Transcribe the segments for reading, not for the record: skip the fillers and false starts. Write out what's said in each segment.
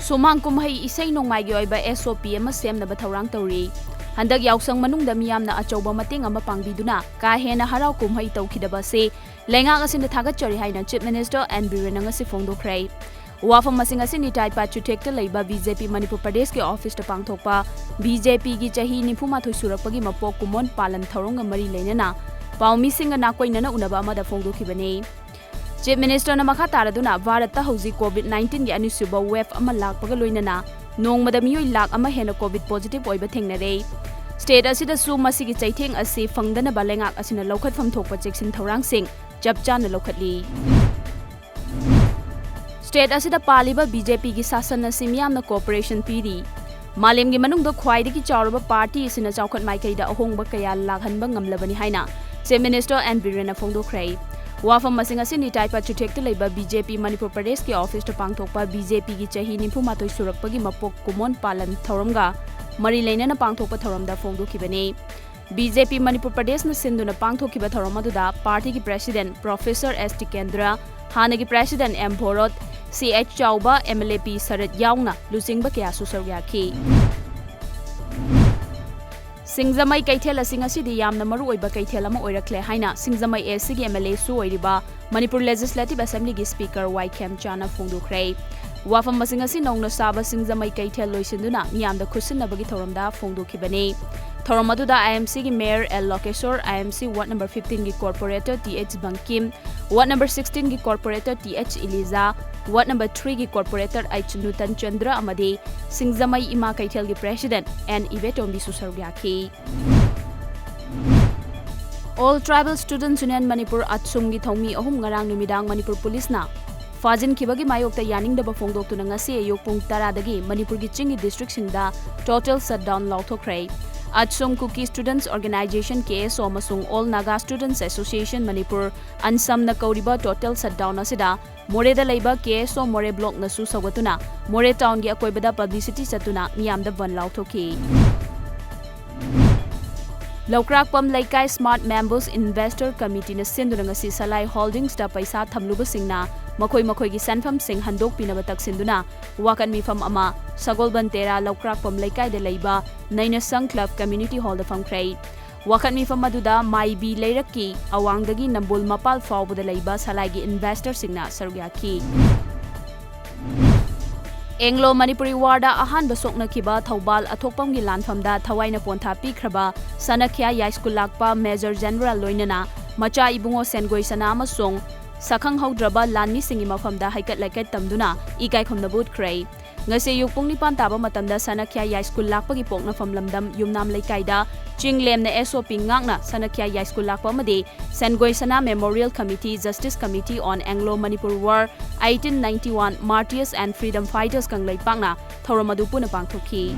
Sumang kumhai isay nongmai gi oiba SOP ama semnaba thaurang tauri. Handak yausang manungda miyamna achauba mating ama pangbiduna ka hena harau kumhai tawkhidaba se lenga asin thagatchari haina Chief Minister N Biren ngasi phongdokrai. Wafam masing asin ni tai pa chutekta leiba BJP Manipur Pradesh ke office ta pangthokpa BJP gi chahi nifuma thoi surapagi mapok kumon palan thaurong mari leinana paumi singa na koinana unaba amada phongdokhibane. Chief Minister na makha taraduna Bharat ta hauji COVID-19 gi anisuba wave ama lakpaga loinana nongmada miyoi lak ama hena COVID positive oiba thengnare. State asida su masigi chaitheng asi fangdana balengak asina lokhatfam thokpa cheksin thorang sing chapcha na lokhatli. State asida paliba BJP gi sasan na simyam na cooperation piri. Malem gi manung do khwaidi gi chawraba party asina chawkhat maikaida ahongba kaya laghanba ngamlabani haina Chief Minister N Biren na phongdokrai. Wafam masing asin ni tai pa chutekta leiba BJP Manipur Pradesh ke office ta pangthokpa BJP gi chahi nifumatoi surakpagi mapok kumon palan thoramga mari leinana pangthokpa thoramda phongdokhibane. BJP Manipur Pradesh na sinduna pangthokhiba thoramadu party ki president Professor S.T. Kendra, hanagi president M. Bhorot, C.H. Chauba, MLAP Sarat Yauna, lusingba kaya susargyaki. Singzamai kaithel asing asidi yamna maru oiba kaithel ama oirakle haina Singzamai SC gi MLA su oiriba Manipur Legislative Assembly gi Speaker Y.K.M. Chana phongdokrai. Wafam masing asi nongna saba Singzamai kaithel loisinduna miyamda khusinnabagi thoramda phongdokhibane. Thoramaduda IMC gi Mayor L. Lokeshwar, IMC Ward number 15 gi Corporator T.H. Bankim, Ward number 16 gi Corporator T.H. Eliza, Ward number 3 gi Corporator H. Nutan Chandra amadi Singzamai Ima Kaithel gi President N. Tombi susargyaki. All Tribal Students Union Manipur Atsum gi Thongmi ahum ngarang numidang Manipur Police na Fajin kibagi mayokta yaningdaba phongdoktuna ngasi ayuk pung 10 dagi Manipur gi chingi district singda total shutdown lauthokrai. Atsum Cookie Students Organization KSO amasung All Naga Students Association Manipur ansam na kauriba total shutdown asida Moreda leiba KSO More Block nasu sagatuna More Town gi akoibada publicity satuna miyamda ban lauthoki. Lokrakpam Laikai Smart Members Investor Committee na sinduna ngasi Salai Holdings da paisa thamluba singna makhoi gi sanfam sing handok pinaba taksinduna wakan mifam ama Sagolban Tera Lokrakpam Laikai da leiba Naina Sang Club Community Hall da famkrai. Wakan mifam maduda Maibi Leiraki awangdagi Nambul Mapal fawbada leiba Salai gi investor singna sarugyaki. Anglo Manipuri Warda ahan basokna kiba Thobal athokpam gi lanfamda thawaina pontha pikraba Sanakhya High School lakpa Major General loinana macha ibungo Sengoi sana amasong sakhang haudraba lanmi singi mafamda haikat laikat tamduna ikai khomnabut krai. Ngase yukpung nipan taba matamda Sanakhya High School lakpa gi pokna famlamdam yumnam laikaida chinglem na SOP ngakna Sanakhya High School lakpa made Sengoi sana Memorial Committee Justice Committee on Anglo Manipur War 1891 Martyrs and Freedom Fighters kanglai pangna thoramadu puna pangthoki.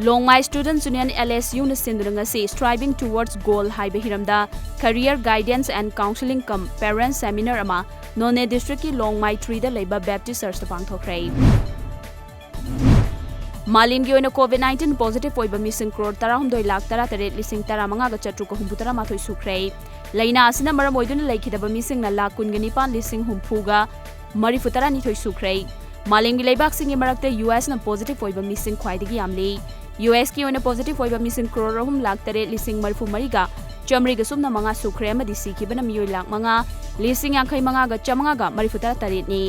Longmai Students Union LSU na sinduranga se striving towards goal haiba hiramda career guidance and counseling cum parent seminar ama None district ki Longmai 3 da leiba Baptist Church ta pangthokrai. Malim gi oina COVID-19 positive oiba mising crore 13,38,3,5,730 sukrai. Laina asina maram oiduna laikhidaba mising na lakh 19,000 marifutara ni thoi sukrai. Malim gi leibak singi marakta US na positive oiba mising khwaidagi yamle. US ki oina positive oiba mising crore 3,03,000 chamriga sumna manga sukrai amadi sikibana miyoi lakh manga lising yankhai manga ga chamanga ga marifutara tarit ni.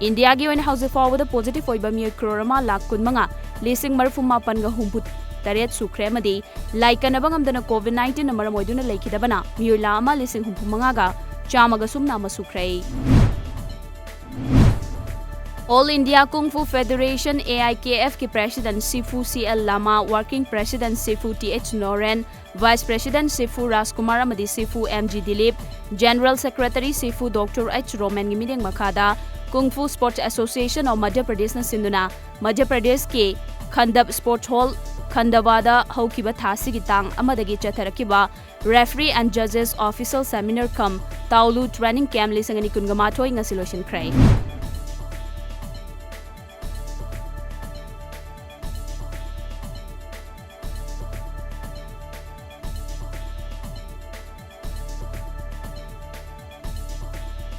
India gi oina hauze forward positive oiba miyoi crore ama lakh 10 manga lising marfumapan ga humput taret sukrai amadi laikanaba ngamdana COVID-19 na maram oiduna laikhidabana miyoi la ama lising humpumanga ga chamaga sumna ama sukrai. All India Kung Fu Federation AIKF ki President Sifu CL Lama, Working President Sifu TH Noren, Vice President Sifu Raskumar amadi Sifu MG Dilip, General Secretary Sifu Dr. H Roman gi mideng makada Kung Fu Sports Association of Madhya Pradesh na sinduna Madhya Pradesh ke Khandab Sports Hall Khandawada haukiba thasi gi tang amadagi chatharakiba Referee and Judges Official Seminar cum Taulu Training Camp lisangani kungamathoi ngasiloshin krai.